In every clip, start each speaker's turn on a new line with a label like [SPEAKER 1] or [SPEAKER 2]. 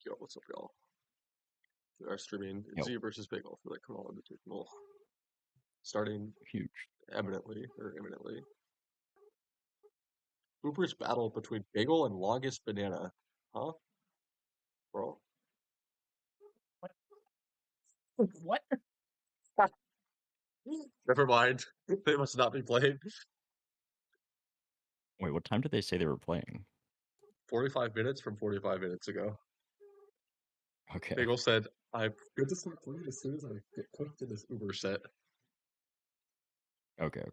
[SPEAKER 1] Yo, what's up, y'all? We are streaming
[SPEAKER 2] Yo,
[SPEAKER 1] Z versus Bagel for the Kunal Invitational. Starting
[SPEAKER 2] huge.
[SPEAKER 1] imminently. Hooper's battle between Bagel and Longest Banana. Huh? Bro.
[SPEAKER 3] What?
[SPEAKER 1] Never mind. They must not be playing.
[SPEAKER 2] Wait, what time did they say they were playing?
[SPEAKER 1] 45 minutes from 45 minutes ago.
[SPEAKER 2] Okay.
[SPEAKER 1] Bagel said, I'm good to start playing as soon as I get cooked in this Uber set.
[SPEAKER 2] Okay.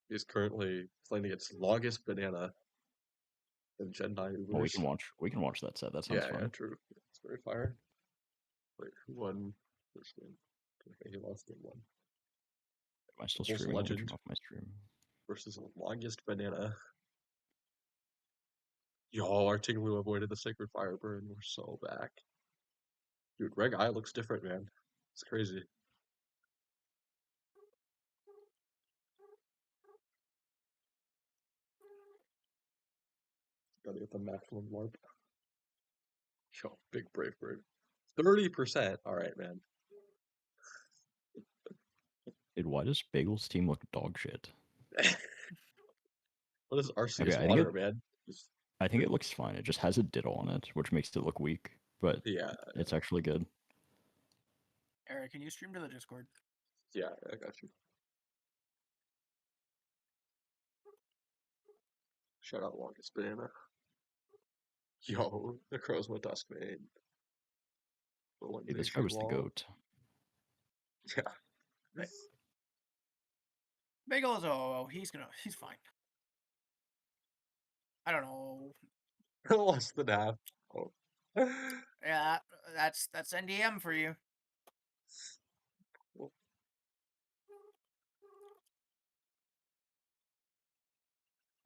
[SPEAKER 1] He's currently playing against Longest Banana and Gen 9 Ubers.
[SPEAKER 2] Well, we can watch that set. That sounds fun.
[SPEAKER 1] Yeah, true. It's very fire. Wait, who won this game? Okay, he lost game one.
[SPEAKER 2] Am I still
[SPEAKER 1] Bulls
[SPEAKER 2] streaming? Let me
[SPEAKER 1] Legend.
[SPEAKER 2] turn off my stream.
[SPEAKER 1] Versus Longest Banana. Yo, our Tinglu avoided the Sacred Fire Burn. We're so back. Dude, Reg Eye looks different, man. It's crazy. Gotta get the maximum warp. Yo, big Brave Bird. 30%. Alright, man.
[SPEAKER 2] Dude, why does Bagel's team look dog shit?
[SPEAKER 1] What is RCS
[SPEAKER 2] Okay,
[SPEAKER 1] water, man? Just,
[SPEAKER 2] I think it looks fine. It just has a diddle on it, which makes it look weak, but
[SPEAKER 1] yeah,
[SPEAKER 2] it's actually good.
[SPEAKER 3] Eric, can you stream to the Discord?
[SPEAKER 1] yeah, I got you. Shout out Longest Banana. Yo, the Crows with Dusk Main.
[SPEAKER 2] Dude, this guy was the GOAT.
[SPEAKER 1] Yeah.
[SPEAKER 3] Bagel is he's fine. I don't know.
[SPEAKER 1] Less than half. Oh.
[SPEAKER 3] Yeah, that's NDM for you.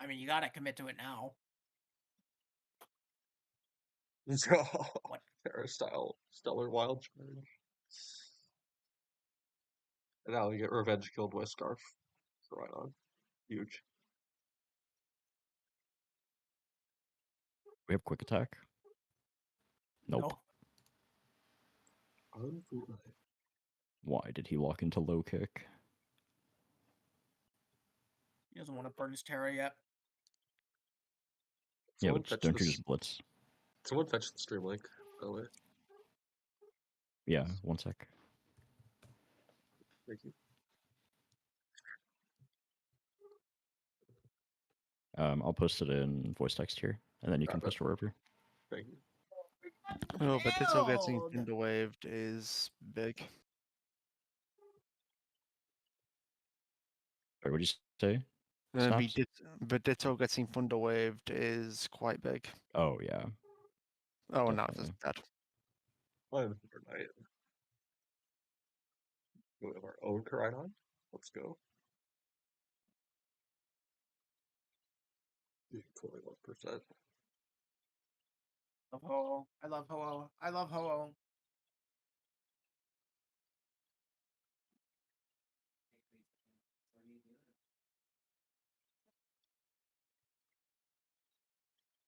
[SPEAKER 3] I mean, you gotta commit to it now.
[SPEAKER 1] What? Terra style stellar wild charge. And now we get revenge killed by Scarf. Right on. Huge.
[SPEAKER 2] We have quick attack? Nope.
[SPEAKER 3] No.
[SPEAKER 2] Why did he lock into low kick?
[SPEAKER 3] He doesn't want to burn his Terra yet.
[SPEAKER 2] Yeah, but don't you just blitz?
[SPEAKER 1] Someone fetch the stream link, by the way.
[SPEAKER 2] Yeah, one sec.
[SPEAKER 1] Thank you.
[SPEAKER 2] I'll post it in voice text here, and then you can post it wherever.
[SPEAKER 1] Thank you.
[SPEAKER 4] Oh, but this all getting thunderwaved is big.
[SPEAKER 2] Sorry, what did you say?
[SPEAKER 4] But Ditto getting thunderwaved is quite big.
[SPEAKER 2] Oh, yeah.
[SPEAKER 4] Oh, no, that's bad.
[SPEAKER 1] Overnight. We have our own Koridon. Let's go. 21%.
[SPEAKER 3] Love Ho-Oh. I love Ho-Oh. I love Ho-Oh.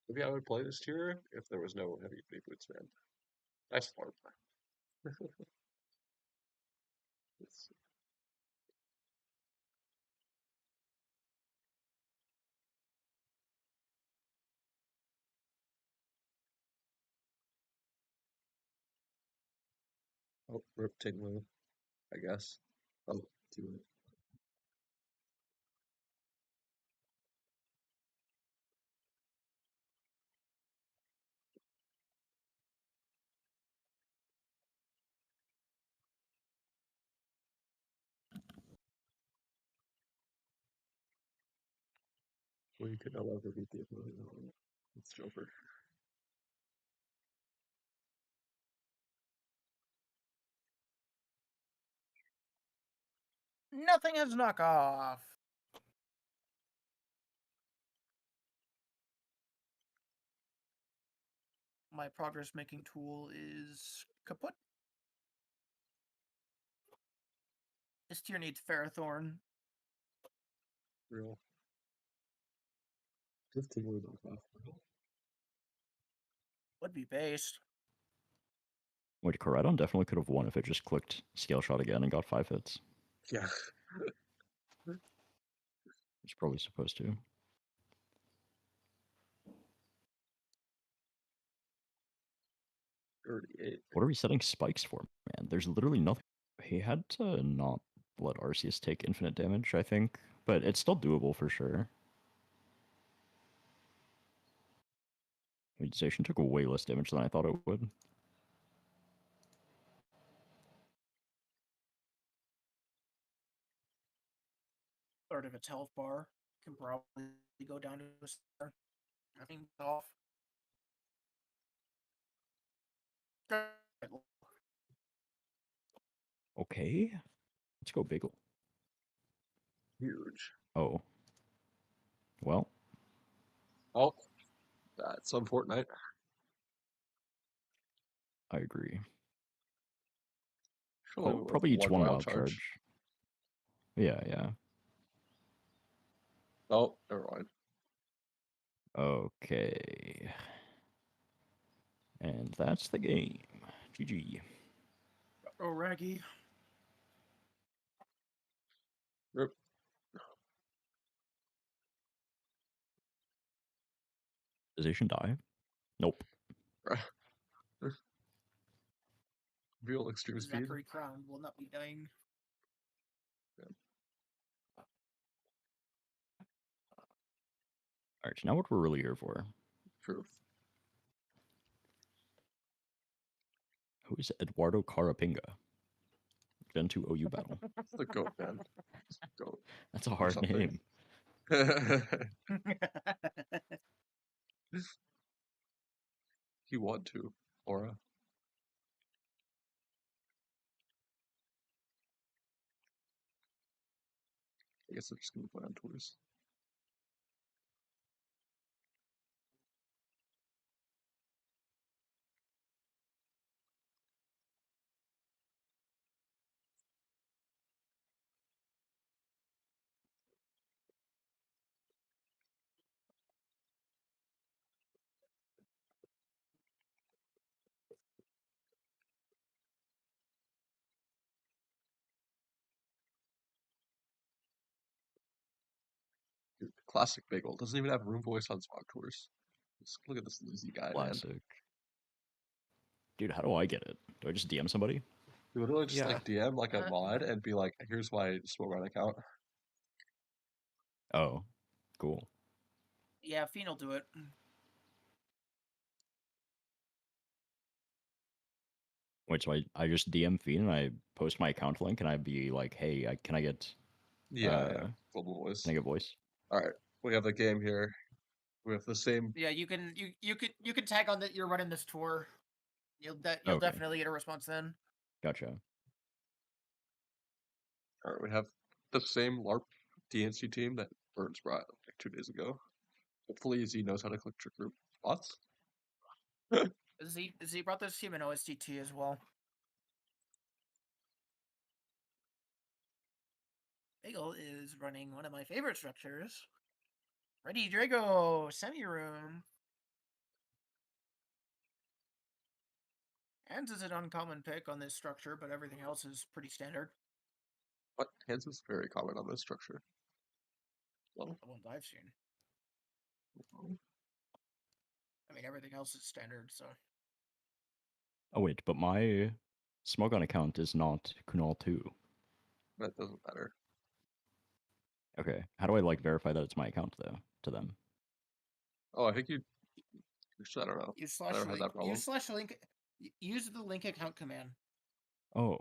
[SPEAKER 1] Maybe I would play this tier if there was no heavy duty boots, man. Nice farm. Oh, rip Tinglu, I guess. Oh, too late. We could no longer beat the opponent. It's Joker.
[SPEAKER 3] Nothing has knockoff. My progress making tool is kaput. This tier needs Ferrothorn.
[SPEAKER 1] Real. 15 would off.
[SPEAKER 3] Would be based.
[SPEAKER 2] Wait, Corridon definitely could have won if it just clicked Scale Shot again and got 5 hits.
[SPEAKER 1] Yeah.
[SPEAKER 2] It's probably supposed to.
[SPEAKER 1] 38.
[SPEAKER 2] What are we setting spikes for, man? There's literally nothing. He had to not let Arceus take infinite damage, I think, but it's still doable for sure. Mutation took way less damage than I thought it would.
[SPEAKER 3] Third of its health bar can probably go down to a star. I think off.
[SPEAKER 2] Okay, let's go Bagel.
[SPEAKER 1] Huge.
[SPEAKER 2] Oh, well,
[SPEAKER 1] Oh, that's some Fortnite.
[SPEAKER 2] I agree.
[SPEAKER 1] Surely
[SPEAKER 2] Oh,
[SPEAKER 1] we
[SPEAKER 2] probably
[SPEAKER 1] have
[SPEAKER 2] eats one wild charge. Yeah.
[SPEAKER 1] Oh, never mind.
[SPEAKER 2] Okay. And that's the game. GG.
[SPEAKER 3] Oh, Raggy.
[SPEAKER 1] Rip.
[SPEAKER 2] Does Asian die? Nope.
[SPEAKER 1] Real extreme speed.
[SPEAKER 3] Zachary Crown will not be dying.
[SPEAKER 2] Alright, so now what we're really here for.
[SPEAKER 1] True.
[SPEAKER 2] Who is Eduardo Carapinga? Gen 2 OU battle.
[SPEAKER 1] It's the goat, man. It's the goat.
[SPEAKER 2] That's a hard
[SPEAKER 1] something.
[SPEAKER 2] name.
[SPEAKER 1] He won too, Aura. I guess I'm just gonna play on tours. Dude, classic bagel. Doesn't even have room voice on Smog Tours. Just look at this lazy guy, man.
[SPEAKER 2] Classic. Dude, how do I get it? Do I just DM somebody?
[SPEAKER 1] You literally just
[SPEAKER 4] Yeah.
[SPEAKER 1] like DM like a mod and be like, here's my Smoke account.
[SPEAKER 2] Oh, cool.
[SPEAKER 3] Yeah, Fiend will do it.
[SPEAKER 2] Wait, so I just DM Fiend and I post my account link and I'd be like, hey, can I get
[SPEAKER 1] Yeah. Global voice.
[SPEAKER 2] can I get voice?
[SPEAKER 1] Alright. We have the game here. We have the same.
[SPEAKER 3] Yeah, you can tag on that you're running this tour. You'll
[SPEAKER 2] Okay.
[SPEAKER 3] definitely get a response then.
[SPEAKER 2] Gotcha.
[SPEAKER 1] Alright, we have the same LARP DNC team that Burns brought like 2 days ago. Hopefully Z knows how to click trick group spots.
[SPEAKER 3] Z brought this team in OSTT as well. Bagel is running one of my favorite structures. Ready Drago, semi-room. Hands is an uncommon pick on this structure, but everything else is pretty standard.
[SPEAKER 1] But hands is very common on this structure. Well,
[SPEAKER 3] The ones I've seen. I mean, everything else is standard, so.
[SPEAKER 2] Oh wait, but my Smogon account is not Kunal 2.
[SPEAKER 1] that doesn't matter.
[SPEAKER 2] Okay. How do I like verify that it's my account though to them?
[SPEAKER 1] Oh, I think you. Actually, I don't know.
[SPEAKER 3] Use
[SPEAKER 1] I never
[SPEAKER 3] slash
[SPEAKER 1] had
[SPEAKER 3] link.
[SPEAKER 1] that problem.
[SPEAKER 3] Use slash link. Use the link account command.
[SPEAKER 2] Oh,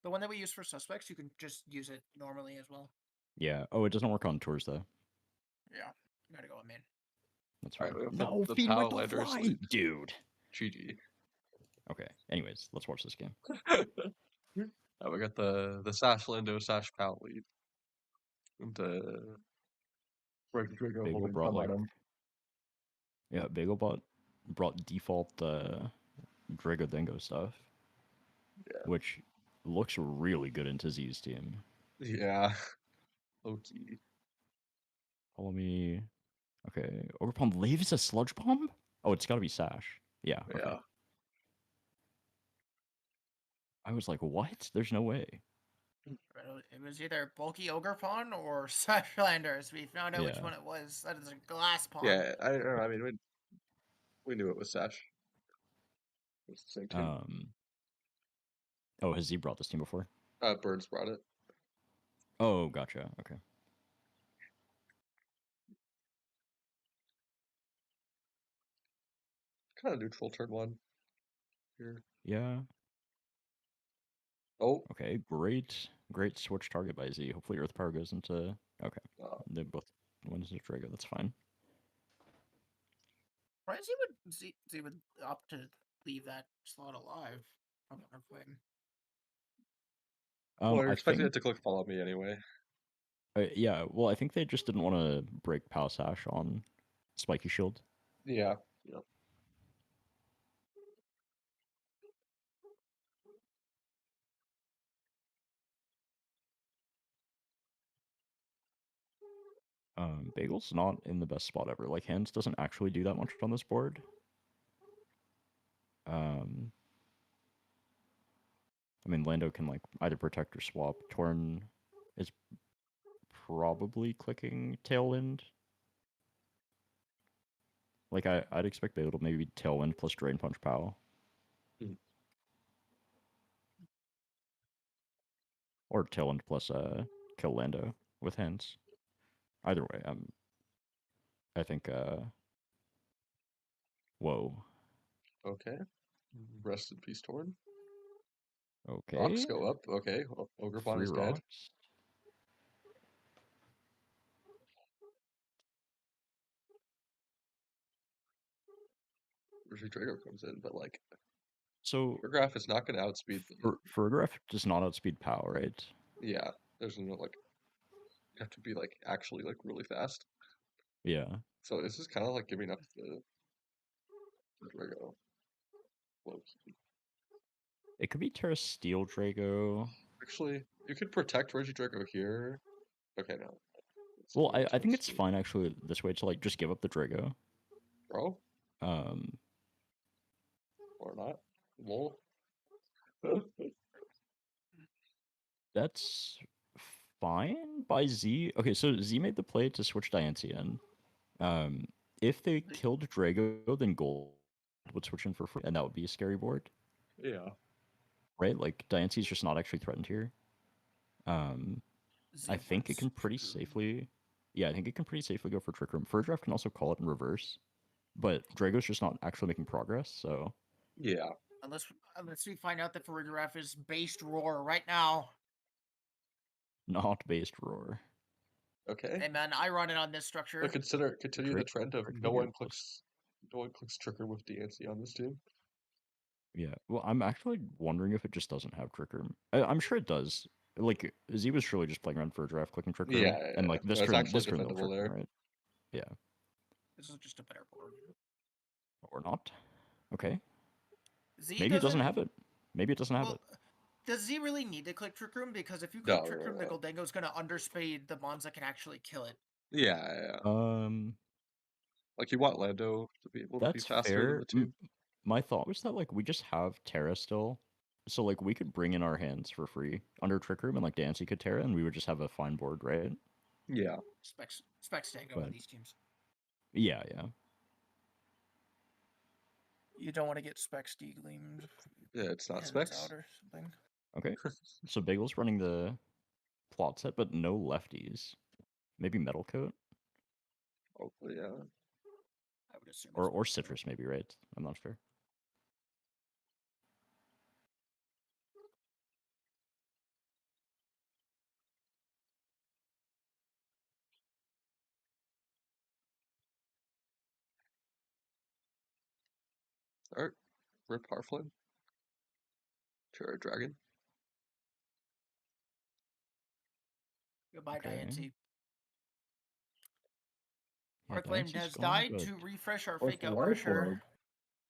[SPEAKER 3] The one that we use for suspects, you can just use it normally as well.
[SPEAKER 2] yeah. Oh, it doesn't work on tours though.
[SPEAKER 3] Yeah, you gotta go on main.
[SPEAKER 2] That's
[SPEAKER 1] Alright,
[SPEAKER 2] fine.
[SPEAKER 1] we have
[SPEAKER 2] No,
[SPEAKER 1] the
[SPEAKER 2] Fiend went to
[SPEAKER 1] Powerlanders.
[SPEAKER 2] fly, dude.
[SPEAKER 1] GG.
[SPEAKER 2] Okay. Anyways, let's watch this game.
[SPEAKER 1] We got the Sash Lindo Sash Pal lead. And Break Drago
[SPEAKER 2] Bagel
[SPEAKER 1] holding
[SPEAKER 2] brought
[SPEAKER 1] some
[SPEAKER 2] like
[SPEAKER 1] item.
[SPEAKER 2] yeah, Bagelbot brought default Drago Dingo stuff.
[SPEAKER 1] Yeah.
[SPEAKER 2] Which looks really good into Z's team.
[SPEAKER 1] Yeah. Low-key.
[SPEAKER 2] Follow me. Okay. Overpalm leaves a sludge bomb? Oh, it's gotta be Sash. Yeah. Okay.
[SPEAKER 1] Yeah.
[SPEAKER 2] I was like, what? There's no way.
[SPEAKER 3] It was either bulky ogre pawn or Sashlanders. We found out which
[SPEAKER 2] Yeah.
[SPEAKER 3] one it was. That is a glass pawn.
[SPEAKER 1] Yeah, I mean, we knew it was Sash. It was the same team.
[SPEAKER 2] Oh, has he brought this team before?
[SPEAKER 1] Burns brought it.
[SPEAKER 2] Oh, gotcha. Okay.
[SPEAKER 1] Kind of neutral turn one here.
[SPEAKER 2] Yeah.
[SPEAKER 1] Oh,
[SPEAKER 2] Okay. Great switch target by Z. Hopefully Earth Power goes into. Okay. They both went into Drago. That's fine.
[SPEAKER 3] Why he would opt to leave that slot alive? I'm not playing.
[SPEAKER 1] well, you're
[SPEAKER 2] I
[SPEAKER 1] expecting
[SPEAKER 2] think,
[SPEAKER 1] it to click follow me anyway.
[SPEAKER 2] yeah. Well, I think they just didn't want to break Pow Sash on Spiky Shield.
[SPEAKER 1] Yeah. Yeah.
[SPEAKER 2] Bagel's not in the best spot ever. Like, hands doesn't actually do that much on this board. I mean, Lando can like either protect or swap. Torn is probably clicking Tailwind. Like, I'd expect Bagel to maybe Tailwind plus Drain Punch Pow.
[SPEAKER 1] Hmm.
[SPEAKER 2] Or Tailwind plus kill Lando with hands. Either way, I think whoa.
[SPEAKER 1] Okay. Rest in peace, Torn.
[SPEAKER 2] Okay.
[SPEAKER 1] Rocks go up. Okay. Ogre Pawn
[SPEAKER 2] 3
[SPEAKER 1] is dead.
[SPEAKER 2] rocks.
[SPEAKER 1] Rishi Drago comes in, but like
[SPEAKER 2] So
[SPEAKER 1] Graph is not going to outspeed.
[SPEAKER 2] Fergraph does not outspeed Pow, right?
[SPEAKER 1] Yeah, there's no like you have to be like actually like really fast.
[SPEAKER 2] Yeah.
[SPEAKER 1] So this is kind of like giving up the Drago. Low key.
[SPEAKER 2] It could be Terra Steel Drago.
[SPEAKER 1] Actually, you could protect Reggie Drago here. Okay, no.
[SPEAKER 2] Well, I think it's fine actually this way to like just give up the Drago.
[SPEAKER 1] Bro,
[SPEAKER 2] Um,
[SPEAKER 1] or not. Lol.
[SPEAKER 2] that's fine by Z. Okay, so Z made the play to switch Diancie in. If they killed Drago, then Gold would switch in for free, and that would be a scary board,
[SPEAKER 1] Yeah.
[SPEAKER 2] right? Like Diancie's just not actually threatened here. I think it can pretty safely. Yeah, I think it can pretty safely go for Trick Room. Furdraft can also call it in reverse, but Drago's just not actually making progress, so.
[SPEAKER 1] Yeah.
[SPEAKER 3] Unless we find out that Farigiraf is based roar right now.
[SPEAKER 2] Not based roar.
[SPEAKER 1] Okay.
[SPEAKER 3] Hey man, I run it on this structure.
[SPEAKER 1] But continue the trend of
[SPEAKER 2] Drake
[SPEAKER 1] no
[SPEAKER 2] would
[SPEAKER 1] one
[SPEAKER 2] be
[SPEAKER 1] clicks Tricker with DNC on this team.
[SPEAKER 2] Yeah, well, I'm actually wondering if it just doesn't have Trick Room. I'm sure it does. Like, Z was surely just playing around for a draft, clicking Trick Room,
[SPEAKER 1] Yeah,
[SPEAKER 2] and like
[SPEAKER 1] It's actually
[SPEAKER 2] this turn they'll
[SPEAKER 1] defendable
[SPEAKER 2] Trick
[SPEAKER 1] there.
[SPEAKER 2] Room, right? Yeah,
[SPEAKER 3] This is just a better board.
[SPEAKER 2] or not. Okay,
[SPEAKER 3] Z
[SPEAKER 2] maybe it doesn't have it. Maybe it doesn't have it.
[SPEAKER 3] Does Z really need to click Trick Room? Because if you click
[SPEAKER 1] No,
[SPEAKER 3] Trick Room, the
[SPEAKER 1] no.
[SPEAKER 3] Goldango's gonna underspeed the mons that can actually kill it.
[SPEAKER 1] Yeah. Like you want Lando to be able to be
[SPEAKER 2] That's
[SPEAKER 1] faster than
[SPEAKER 2] fair.
[SPEAKER 1] the two.
[SPEAKER 2] My thought was that like we just have Terra still, so like we could bring in our hands for free under Trick Room, and like Dancy could Terra, and we would just have a fine board, right?
[SPEAKER 1] Yeah.
[SPEAKER 3] Specs Dango on these teams.
[SPEAKER 2] Yeah.
[SPEAKER 3] You don't want to get Specs degleamed.
[SPEAKER 1] Yeah, it's not
[SPEAKER 3] hands
[SPEAKER 1] specs.
[SPEAKER 3] out or something.
[SPEAKER 2] Okay, so Bagel's running the plot set, but no lefties. Maybe Metal Coat
[SPEAKER 1] Hopefully, yeah.
[SPEAKER 3] I would assume.
[SPEAKER 2] or Citrus, maybe, right? I'm not sure.
[SPEAKER 1] Alright. Rip Harflin. Cherry Dragon.
[SPEAKER 3] Goodbye,
[SPEAKER 2] Okay.
[SPEAKER 3] Diancie.
[SPEAKER 2] Yeah,
[SPEAKER 3] Our claim
[SPEAKER 2] Diancie's
[SPEAKER 3] has
[SPEAKER 2] gone,
[SPEAKER 3] died
[SPEAKER 2] but-
[SPEAKER 3] to refresh our
[SPEAKER 1] Oh,
[SPEAKER 3] fake out
[SPEAKER 1] Life
[SPEAKER 3] pressure.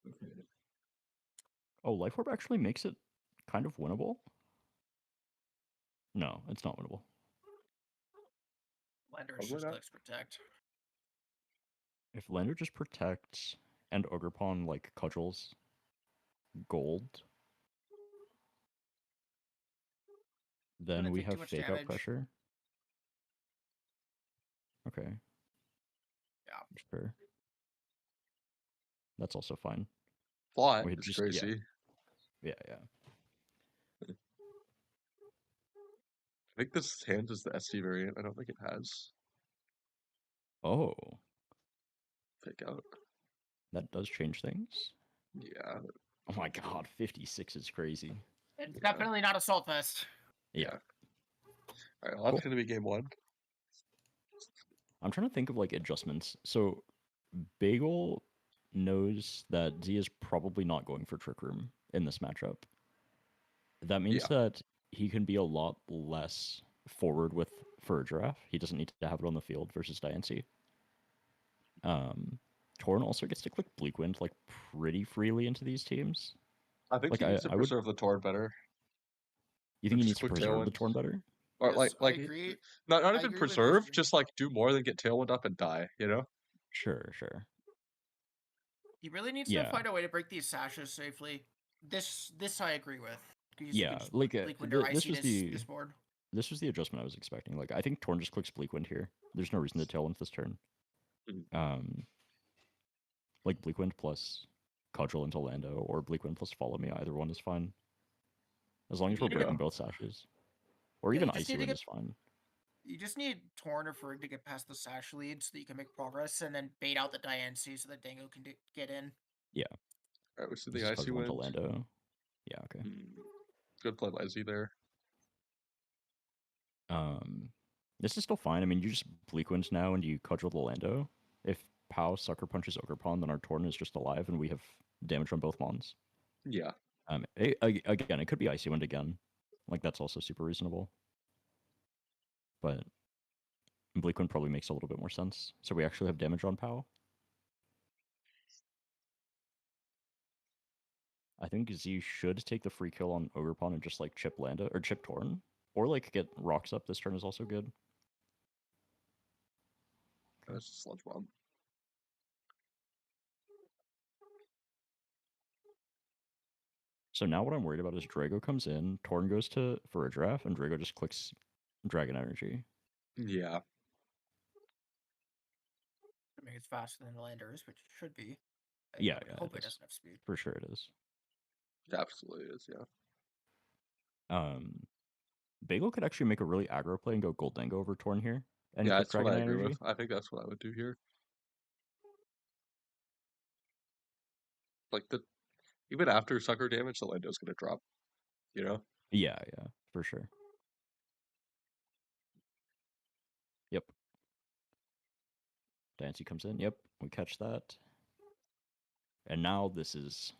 [SPEAKER 1] Orb.
[SPEAKER 2] Oh, Life Orb actually makes it kind of winnable? No, it's not winnable.
[SPEAKER 3] Landers
[SPEAKER 1] Probably
[SPEAKER 3] just
[SPEAKER 1] not.
[SPEAKER 3] clicks protect.
[SPEAKER 2] If Lander just protects, and Ogrepon like cudgels gold, then
[SPEAKER 3] Gonna
[SPEAKER 2] we
[SPEAKER 3] take too
[SPEAKER 2] have
[SPEAKER 3] much
[SPEAKER 2] fake out
[SPEAKER 3] damage.
[SPEAKER 2] pressure. Okay.
[SPEAKER 3] Yeah.
[SPEAKER 2] Sure. That's also fine.
[SPEAKER 1] Plot
[SPEAKER 2] We
[SPEAKER 1] is
[SPEAKER 2] just
[SPEAKER 1] crazy.
[SPEAKER 2] yeah.
[SPEAKER 1] I think this hand is the SC variant. I don't think it has
[SPEAKER 2] Oh,
[SPEAKER 1] fake out.
[SPEAKER 2] that does change things.
[SPEAKER 1] Yeah.
[SPEAKER 2] Oh my god, 56 is crazy.
[SPEAKER 3] It's
[SPEAKER 1] Yeah.
[SPEAKER 3] definitely not Assault Fest.
[SPEAKER 2] Yeah.
[SPEAKER 1] All right, well, that's
[SPEAKER 2] Cool.
[SPEAKER 1] gonna be game one.
[SPEAKER 2] I'm trying to think of like adjustments. So Bagel knows that Z is probably not going for Trick Room in this matchup. That means
[SPEAKER 1] Yeah.
[SPEAKER 2] that he can be a lot less forward with for a giraffe. He doesn't need to have it on the field versus Diancie. Torn also gets to click Bleak Wind like pretty freely into these teams.
[SPEAKER 1] I think
[SPEAKER 2] Like
[SPEAKER 1] he needs to
[SPEAKER 2] I would.
[SPEAKER 1] preserve the Torn better.
[SPEAKER 2] You think he
[SPEAKER 1] Just
[SPEAKER 2] needs to
[SPEAKER 1] quick
[SPEAKER 2] preserve the
[SPEAKER 1] tailwind.
[SPEAKER 2] Torn better?
[SPEAKER 1] Or
[SPEAKER 3] Yes, I
[SPEAKER 1] like
[SPEAKER 3] agree.
[SPEAKER 1] not
[SPEAKER 3] I
[SPEAKER 1] even
[SPEAKER 3] agree with
[SPEAKER 1] preserve,
[SPEAKER 3] Christian.
[SPEAKER 1] just like do more than get tailwind up and die, you know?
[SPEAKER 2] Sure.
[SPEAKER 3] He really needs to
[SPEAKER 2] Yeah.
[SPEAKER 3] find a way to break these sashes safely. This I agree with. Because you
[SPEAKER 2] Yeah,
[SPEAKER 3] can just
[SPEAKER 2] like
[SPEAKER 3] Bleak Wind or
[SPEAKER 2] this
[SPEAKER 3] Icy
[SPEAKER 2] was the
[SPEAKER 3] this board.
[SPEAKER 2] this was the adjustment I was expecting. Like I think Torn just clicks Bleak Wind here. There's no reason to tailwind this turn.
[SPEAKER 1] Mhm.
[SPEAKER 2] Like Bleak Wind plus Cudgel into Lando or Bleak Wind plus Follow Me. Either one is fine, as long
[SPEAKER 3] You
[SPEAKER 2] as we're
[SPEAKER 3] need to
[SPEAKER 2] breaking
[SPEAKER 3] get-
[SPEAKER 2] both sashes, or
[SPEAKER 3] Yeah,
[SPEAKER 2] even
[SPEAKER 3] you just
[SPEAKER 2] Icy
[SPEAKER 3] need to
[SPEAKER 2] Wind
[SPEAKER 3] get-
[SPEAKER 2] is fine.
[SPEAKER 3] You just need Torn or Ferg to get past the sash lead so that you can make progress, and then bait out the Diancie so that Dango can get in.
[SPEAKER 2] Yeah,
[SPEAKER 1] All right, we see
[SPEAKER 2] this
[SPEAKER 1] the
[SPEAKER 2] is
[SPEAKER 1] icy
[SPEAKER 2] Cudgel into
[SPEAKER 1] wind.
[SPEAKER 2] Lando. Yeah, okay.
[SPEAKER 1] Good play by Z there.
[SPEAKER 2] This is still fine. I mean, you just Bleak Wind now and you Cudgel the Lando. If Pow Sucker Punches Ogrepon, then our Torn is just alive and we have damage on both Mons.
[SPEAKER 1] Yeah.
[SPEAKER 2] Again, it could be Icy Wind again. Like, that's also super reasonable. But Bleak Wind probably makes a little bit more sense. So we actually have damage on Pow. I think Z should take the free kill on Ogrepon and just, like, chip Lando, or chip Torn. Or, like, get rocks up this turn is also good.
[SPEAKER 1] That's a sludge bomb.
[SPEAKER 2] So now what I'm worried about is Drago comes in, Torn goes for a draft, and Drago just clicks Dragon Energy.
[SPEAKER 1] Yeah.
[SPEAKER 3] I mean, it's faster than the Landers, which it should be.
[SPEAKER 2] Yeah,
[SPEAKER 3] I hope
[SPEAKER 2] it
[SPEAKER 3] it
[SPEAKER 2] is.
[SPEAKER 3] doesn't have speed.
[SPEAKER 2] For sure it is.
[SPEAKER 1] It absolutely is, yeah.
[SPEAKER 2] Bagel could actually make a really aggro play and go Goldango over Torn here. And
[SPEAKER 1] Yeah,
[SPEAKER 2] click
[SPEAKER 1] that's what
[SPEAKER 2] Dragon
[SPEAKER 1] I agree
[SPEAKER 2] Energy.
[SPEAKER 1] with. I think that's what I would do here. Like even after sucker damage, the Lando's gonna drop. You know?
[SPEAKER 2] Yeah, for sure. Yep. Dancy comes in. Yep, we catch that. And now this is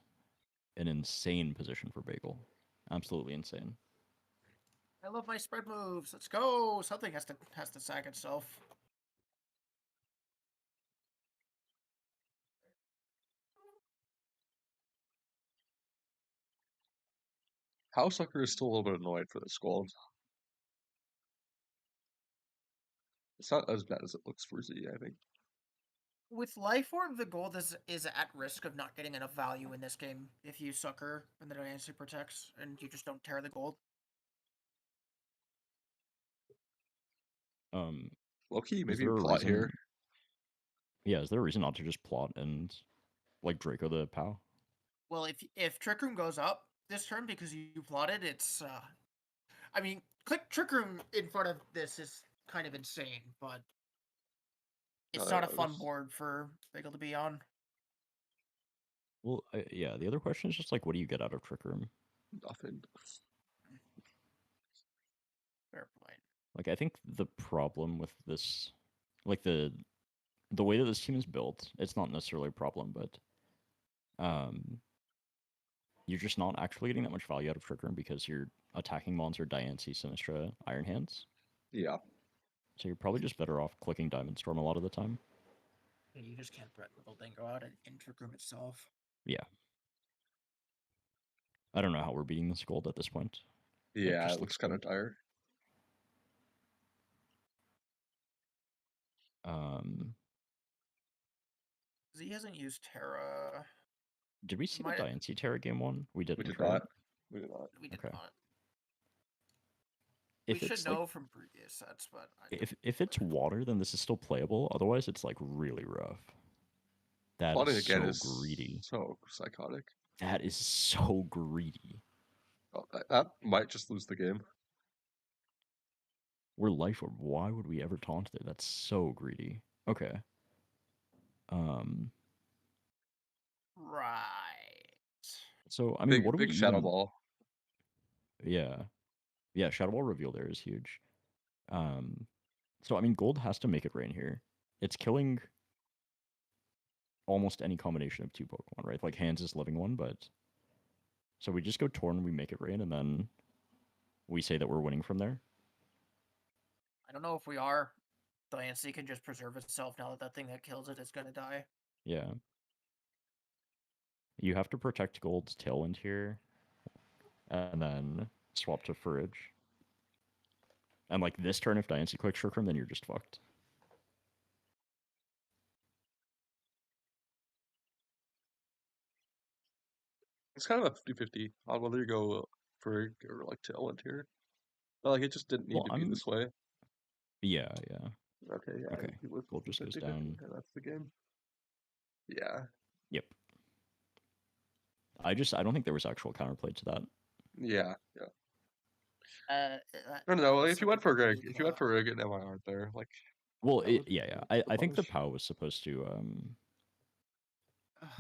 [SPEAKER 2] an insane position for Bagel. Absolutely insane.
[SPEAKER 3] I love my spread moves. Let's go. Something has to sack itself.
[SPEAKER 1] House Sucker is still a little bit annoyed for this gold. It's not as bad as it looks for Z, I think.
[SPEAKER 3] With Life Orb, the gold is at risk of not getting enough value in this game if you sucker and the Diancie protects and you just don't tear the gold.
[SPEAKER 1] Low-key,
[SPEAKER 2] Is
[SPEAKER 1] maybe
[SPEAKER 2] there
[SPEAKER 1] you
[SPEAKER 2] a
[SPEAKER 1] plot
[SPEAKER 2] reason?
[SPEAKER 1] here.
[SPEAKER 2] Yeah, is there a reason not to just plot and like Draco the Pow?
[SPEAKER 3] Well, if Trick Room goes up this turn because you plotted, it's I mean, click Trick Room in front of this is kind of insane, but it's not a fun board for Bagel to be on.
[SPEAKER 2] Well, yeah. The other question is just like, what do you get out of Trick Room?
[SPEAKER 1] Nothing.
[SPEAKER 3] Fair point.
[SPEAKER 2] Like, I think the problem with this, like the way that this team is built, it's not necessarily a problem, but you're just not actually getting that much value out of Trick Room because you're attacking Mons or Diancie, Sinistra, Iron Hands.
[SPEAKER 1] Yeah.
[SPEAKER 2] So you're probably just better off clicking Diamond Storm a lot of the time.
[SPEAKER 3] You just can't threaten the Goldango out in Trick Room itself.
[SPEAKER 2] Yeah. I don't know how we're beating this gold at this point.
[SPEAKER 1] Yeah,
[SPEAKER 2] just
[SPEAKER 1] it looks
[SPEAKER 2] looks
[SPEAKER 1] kind of
[SPEAKER 2] good.
[SPEAKER 1] dire.
[SPEAKER 3] Z hasn't used Terra.
[SPEAKER 2] Did we see the
[SPEAKER 3] Might-
[SPEAKER 2] Diancie Terra game one? We didn't.
[SPEAKER 1] We did
[SPEAKER 2] right?
[SPEAKER 1] not. We did not.
[SPEAKER 3] We did
[SPEAKER 2] Okay.
[SPEAKER 3] not.
[SPEAKER 2] If
[SPEAKER 3] We
[SPEAKER 2] it's
[SPEAKER 3] should
[SPEAKER 2] like,
[SPEAKER 3] know from previous sets, but
[SPEAKER 2] if it's water, then this is still playable. Otherwise, it's like really rough. That
[SPEAKER 1] Plotting
[SPEAKER 2] is
[SPEAKER 1] again
[SPEAKER 2] so
[SPEAKER 1] is
[SPEAKER 2] greedy.
[SPEAKER 1] so psychotic.
[SPEAKER 2] That is so greedy.
[SPEAKER 1] Oh, that might just lose the game.
[SPEAKER 2] We're life orb. Why would we ever taunt there? That's so greedy. Okay.
[SPEAKER 3] right.
[SPEAKER 2] So I mean, what do
[SPEAKER 1] big
[SPEAKER 2] we
[SPEAKER 1] shadow
[SPEAKER 2] even...
[SPEAKER 1] ball.
[SPEAKER 2] Yeah. Yeah, Shadow Ball reveal there is huge. So I mean, gold has to make it rain here. It's killing almost any combination of two Pokemon, right? Like Hands is living one, but so we just go Torn, we make it rain, and then we say that we're winning from there.
[SPEAKER 3] I don't know if we are. Diancie can just preserve itself now that that thing that kills it is gonna die.
[SPEAKER 2] Yeah. You have to protect gold's Tailwind here, and then swap to Forage. And like this turn, if Diancie clicks Trick Room, then you're just fucked.
[SPEAKER 1] It's kind of a 50-50 on whether you go for or like Tailwind here. But like it just didn't need
[SPEAKER 2] Well,
[SPEAKER 1] to be this way.
[SPEAKER 2] Yeah.
[SPEAKER 1] Okay, yeah.
[SPEAKER 2] Okay,
[SPEAKER 1] He was
[SPEAKER 2] gold just goes
[SPEAKER 1] 50-50,
[SPEAKER 2] down.
[SPEAKER 1] and that's the game. Yeah.
[SPEAKER 2] Yep. I don't think there was actual counterplay to that.
[SPEAKER 1] Yeah.
[SPEAKER 3] Uh,
[SPEAKER 1] I don't know.
[SPEAKER 3] that was
[SPEAKER 1] If you
[SPEAKER 3] such
[SPEAKER 1] went
[SPEAKER 3] a
[SPEAKER 1] for Rig,
[SPEAKER 3] weak,
[SPEAKER 1] if you went for Rig and MI aren't there, like
[SPEAKER 2] Well,
[SPEAKER 1] that would-
[SPEAKER 2] yeah.
[SPEAKER 1] the
[SPEAKER 2] I think the
[SPEAKER 1] punish.
[SPEAKER 2] POW was supposed to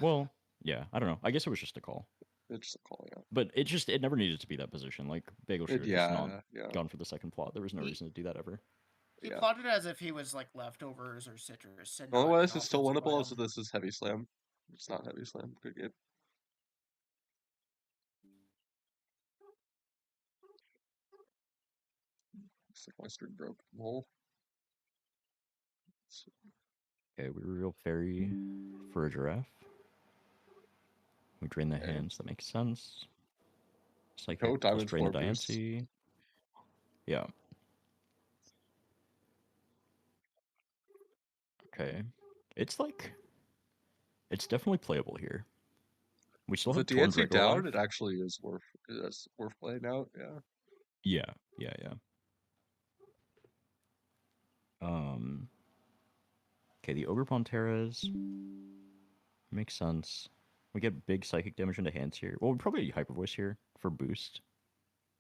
[SPEAKER 2] well, yeah, I don't know. I guess it was just a call.
[SPEAKER 1] It's just calling out.
[SPEAKER 2] But it never needed to be that position. Like Bagel should have just not
[SPEAKER 1] Yeah.
[SPEAKER 2] gone for the second plot. There was no
[SPEAKER 3] He-
[SPEAKER 2] reason to do that ever.
[SPEAKER 3] He
[SPEAKER 1] Yeah.
[SPEAKER 3] plotted as if he was like leftovers or citrus. And not
[SPEAKER 1] Otherwise,
[SPEAKER 3] an
[SPEAKER 1] it's still
[SPEAKER 3] offensive
[SPEAKER 1] winnable. So
[SPEAKER 3] item.
[SPEAKER 1] this is Heavy Slam. It's not Heavy Slam. Good game. It's like my string broke. Lol.
[SPEAKER 2] Okay, we reveal Fairy for a Giraffe. We drain the
[SPEAKER 1] Okay.
[SPEAKER 2] hands. That makes sense. Psychic
[SPEAKER 1] Go
[SPEAKER 2] plus
[SPEAKER 1] Diamond
[SPEAKER 2] drain the
[SPEAKER 1] Spore boosts.
[SPEAKER 2] Diancie. Yeah. Okay. It's definitely playable here. We still
[SPEAKER 1] With the
[SPEAKER 2] have Torn
[SPEAKER 1] DNC
[SPEAKER 2] Draco
[SPEAKER 1] down,
[SPEAKER 2] alive.
[SPEAKER 1] it actually is worth playing out. Yeah.
[SPEAKER 2] Yeah. Okay, the Ogre Ponteras makes sense. We get big psychic damage into hands here. Well, we probably Hyper Voice here for boost.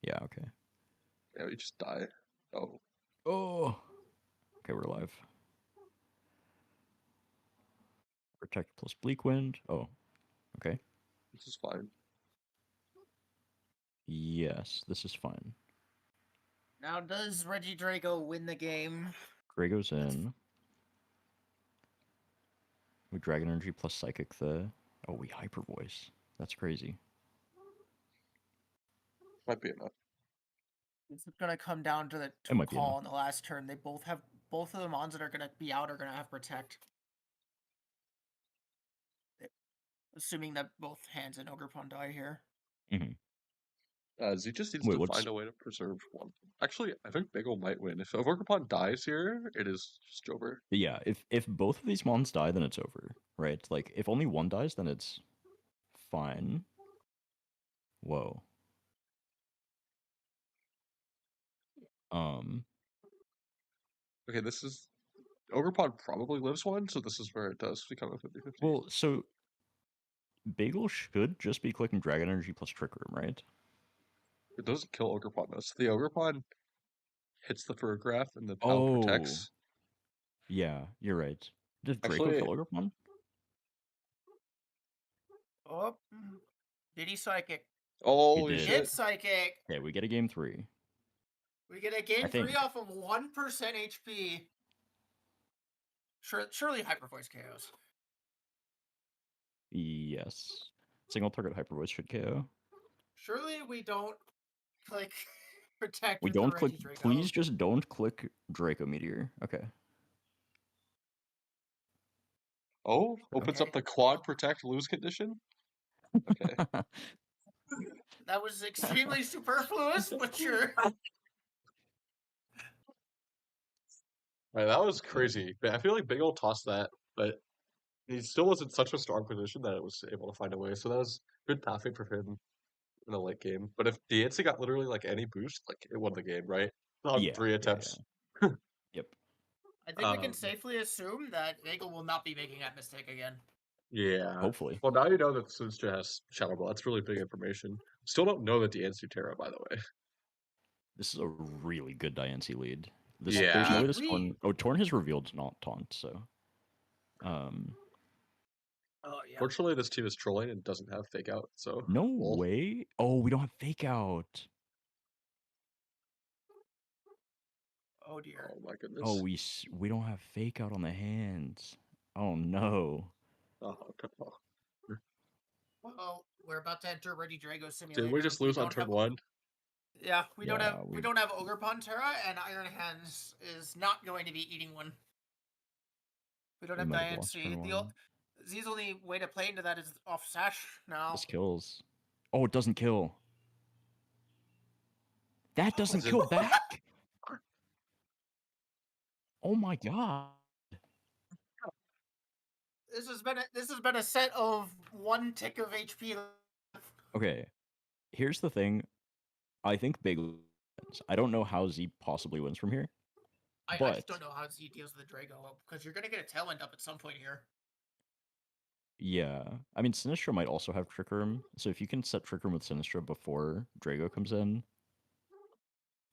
[SPEAKER 2] Yeah, okay.
[SPEAKER 1] Yeah, we just die. Oh.
[SPEAKER 2] Oh. Okay, we're alive. Protect plus Bleak Wind. Oh, okay.
[SPEAKER 1] This is fine.
[SPEAKER 2] Yes, this is fine.
[SPEAKER 3] Now, does Reggie Draco win the game?
[SPEAKER 2] Gray goes in. We Dragon Energy plus Psychic the... Oh, we Hyper Voice. That's crazy.
[SPEAKER 1] Might be enough.
[SPEAKER 3] It's gonna come down to the
[SPEAKER 2] It might be
[SPEAKER 3] call
[SPEAKER 2] enough.
[SPEAKER 3] on the last turn. They both of the mons that are gonna be out are gonna have protect. Assuming that both hands and Ogrepon die here.
[SPEAKER 1] Z just needs
[SPEAKER 2] Wait,
[SPEAKER 1] to
[SPEAKER 2] what's-
[SPEAKER 1] find a way to preserve one. Actually, I think Bagel might win. If Overcapon dies here, it is just over.
[SPEAKER 2] Yeah, if both of these mons die, then it's over, right? Like, if only one dies, then it's fine. Whoa.
[SPEAKER 1] Okay, this is... Ogrepon probably lives one, so this is where it does become a 50-50.
[SPEAKER 2] Well, so Bagel should just be clicking Dragon Energy plus Trick Room, right?
[SPEAKER 1] It doesn't kill Ogrepon, though. So the Ogrepon hits the Furgraph and the POW protects.
[SPEAKER 2] Yeah, you're right. Does Draco
[SPEAKER 1] Actually-
[SPEAKER 2] kill Ogrepon?
[SPEAKER 3] Oh, did he psychic?
[SPEAKER 1] Holy
[SPEAKER 2] did.
[SPEAKER 1] shit.
[SPEAKER 3] Did psychic?
[SPEAKER 2] Okay, we get a game 3.
[SPEAKER 3] We get a game 3
[SPEAKER 2] think.
[SPEAKER 3] off of 1% HP. Surely Hyper Voice KOs.
[SPEAKER 2] Yes. Single target Hyper Voice should KO.
[SPEAKER 3] Surely we don't click protect.
[SPEAKER 2] We
[SPEAKER 3] with the
[SPEAKER 2] don't click.
[SPEAKER 3] Reggie Draco.
[SPEAKER 2] Please just don't click Draco Meteor. Okay.
[SPEAKER 1] Oh, opens
[SPEAKER 3] Okay.
[SPEAKER 1] up the quad protect lose condition? Okay.
[SPEAKER 3] That was extremely superfluous, but sure.
[SPEAKER 1] Right, that was crazy. I feel like Big Ol tossed that, but he still was in such a strong position that it was able to find a way. So that was good pathing for him in a late game. But if Diancie got literally like any boost, like it won the game, right? On
[SPEAKER 2] Yeah,
[SPEAKER 1] 3
[SPEAKER 2] yeah,
[SPEAKER 1] attempts.
[SPEAKER 2] Yep.
[SPEAKER 3] I think we can
[SPEAKER 1] Um,
[SPEAKER 3] safely assume that Bagel will not be making that mistake again.
[SPEAKER 1] Yeah.
[SPEAKER 2] Hopefully.
[SPEAKER 1] Well, now you know that Sunstra has Shadow Ball. That's really big information. Still don't know the Diancie Terra, by the way.
[SPEAKER 2] This is a really good Diancie lead. There's
[SPEAKER 1] Yeah.
[SPEAKER 2] no way this
[SPEAKER 3] We-
[SPEAKER 2] Torn. Oh, Torn has revealed not taunt, so.
[SPEAKER 3] Oh yeah.
[SPEAKER 1] Fortunately, this team is trolling and doesn't have fake out. So
[SPEAKER 2] No
[SPEAKER 1] lol.
[SPEAKER 2] way. Oh, we don't have fake out.
[SPEAKER 3] Oh dear.
[SPEAKER 1] Oh my goodness.
[SPEAKER 2] Oh, we don't have fake out on the hands. Oh no.
[SPEAKER 1] Oh, no.
[SPEAKER 3] Well, we're about to enter Ready Drago Simulator.
[SPEAKER 1] Did we just lose on
[SPEAKER 3] don't
[SPEAKER 1] turn
[SPEAKER 3] have-
[SPEAKER 1] 1?
[SPEAKER 3] Yeah, we don't
[SPEAKER 2] Yeah,
[SPEAKER 3] have Ogre Pantera, and Iron Hands is not going to be eating one. We don't
[SPEAKER 2] We
[SPEAKER 3] have
[SPEAKER 2] might have lost turn
[SPEAKER 3] Diancie.
[SPEAKER 2] one.
[SPEAKER 3] Z's only way to play into that is off Sash now.
[SPEAKER 2] This kills. Oh, it doesn't kill. That doesn't
[SPEAKER 1] Is it-
[SPEAKER 2] kill back. Oh my god.
[SPEAKER 3] This has been a set of 1 tick of HP.
[SPEAKER 2] Okay. Here's the thing. I think Big wins. I don't know how Z possibly wins from here.
[SPEAKER 3] I
[SPEAKER 2] But
[SPEAKER 3] just don't know how Z deals with the Drago because you're gonna get a tailwind up at some point here.
[SPEAKER 2] yeah, I mean Sinistra might also have Trick Room, so if you can set Trick Room with Sinistra before Drago comes in.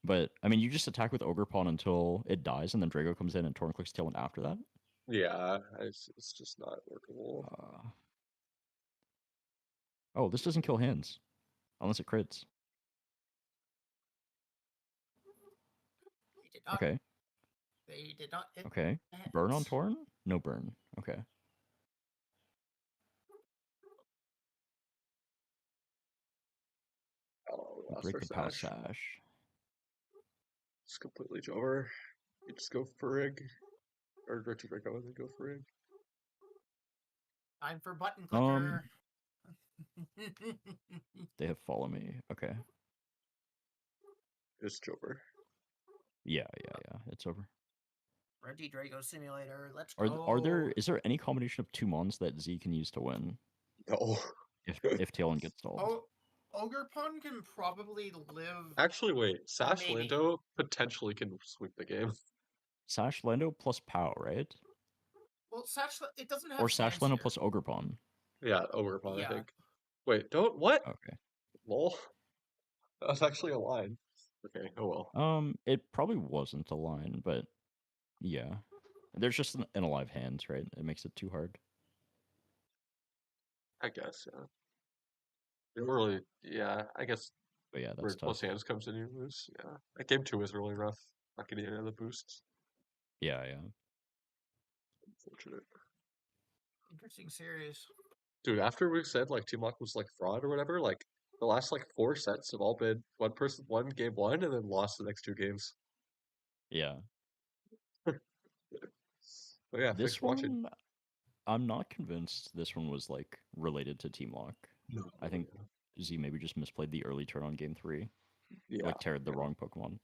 [SPEAKER 2] But I mean, you just attack with Ogre Pawn until it dies, and then Drago comes in and Torn clicks Tailwind after that.
[SPEAKER 1] Yeah, it's just not workable.
[SPEAKER 2] Oh, this doesn't kill hands, unless it crits.
[SPEAKER 3] They did not.
[SPEAKER 2] Okay,
[SPEAKER 3] They did not hit.
[SPEAKER 2] okay. Burn on Torn? No burn. Okay.
[SPEAKER 1] Oh, we lost
[SPEAKER 2] Break
[SPEAKER 1] our
[SPEAKER 2] the past
[SPEAKER 1] Sash.
[SPEAKER 2] Sash.
[SPEAKER 1] It's completely over. You just go for Rig. Or direct to Draco and then go for Rig.
[SPEAKER 3] Time for button clicker.
[SPEAKER 2] They have follow me. Okay.
[SPEAKER 1] It's over.
[SPEAKER 2] Yeah. It's over.
[SPEAKER 3] Ready Drago Simulator. Let's
[SPEAKER 2] Are
[SPEAKER 3] go.
[SPEAKER 2] is there any combination of 2 mons that Z can use to win
[SPEAKER 1] No.
[SPEAKER 2] if Tailwind gets stalled?
[SPEAKER 3] Oh, Ogre Pawn can probably live.
[SPEAKER 1] Actually, wait. Sash
[SPEAKER 3] Maybe.
[SPEAKER 1] Lando potentially can sweep the game.
[SPEAKER 2] Sash Lando plus POW, right?
[SPEAKER 3] Well, Sash. It doesn't have.
[SPEAKER 2] Or Sash
[SPEAKER 3] hands
[SPEAKER 2] Lando
[SPEAKER 3] here.
[SPEAKER 2] plus Ogre Pawn.
[SPEAKER 1] Yeah, Overpawn,
[SPEAKER 3] Yeah.
[SPEAKER 1] I think. Wait, don't what?
[SPEAKER 2] Okay.
[SPEAKER 1] Lol. That's actually a line. Okay, oh well.
[SPEAKER 2] It probably wasn't a line, but yeah. There's just an alive hand, right? It makes it too hard.
[SPEAKER 1] I guess, yeah. It really, yeah, I guess
[SPEAKER 2] But yeah, that's
[SPEAKER 1] where
[SPEAKER 2] tough.
[SPEAKER 1] plus hands comes in, you lose. Yeah. That game 2 was really rough. Not getting any of the boosts.
[SPEAKER 2] Yeah.
[SPEAKER 1] Unfortunate.
[SPEAKER 3] Interesting series.
[SPEAKER 1] Dude, after we said like teamlock was like fraud or whatever, like the last like 4 sets have all been one person won game 1 and then lost the next 2 games.
[SPEAKER 2] Yeah.
[SPEAKER 1] But yeah, thanks
[SPEAKER 2] This
[SPEAKER 1] for watching.
[SPEAKER 2] one, I'm not convinced this one was like related to Teamlock.
[SPEAKER 1] No,
[SPEAKER 2] I think Z maybe just misplayed the early turn on game 3.
[SPEAKER 1] yeah,
[SPEAKER 2] Like teared the wrong Pokemon.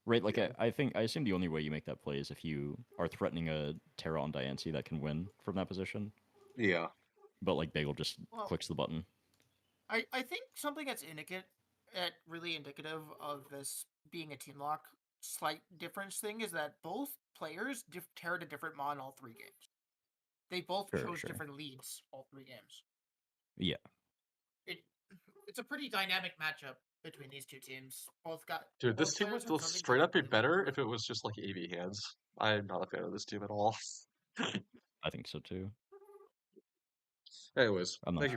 [SPEAKER 2] Right, like
[SPEAKER 1] Yeah.
[SPEAKER 2] I assume the only way you make that play is if you are threatening a Terra on Diancie that can win from that position.
[SPEAKER 1] yeah.
[SPEAKER 2] But like Bagel just
[SPEAKER 3] Well-
[SPEAKER 2] clicks the button.
[SPEAKER 3] I think something that's really indicative of this being a team lock slight difference thing is that both players teared a different mon all 3 games. They both
[SPEAKER 2] Sure,
[SPEAKER 3] chose
[SPEAKER 2] sure.
[SPEAKER 3] different leads all 3 games.
[SPEAKER 2] Yeah.
[SPEAKER 3] It's a pretty dynamic matchup between these 2 teams. Both got.
[SPEAKER 1] Dude, this
[SPEAKER 3] both
[SPEAKER 1] team
[SPEAKER 3] players
[SPEAKER 1] would
[SPEAKER 3] have something
[SPEAKER 1] straight up be
[SPEAKER 3] really
[SPEAKER 1] better
[SPEAKER 3] good.
[SPEAKER 1] if it was just like AV hands. I'm not a fan of this team at all.
[SPEAKER 2] I think so too.
[SPEAKER 1] Anyways,
[SPEAKER 2] I'm not
[SPEAKER 1] thank you.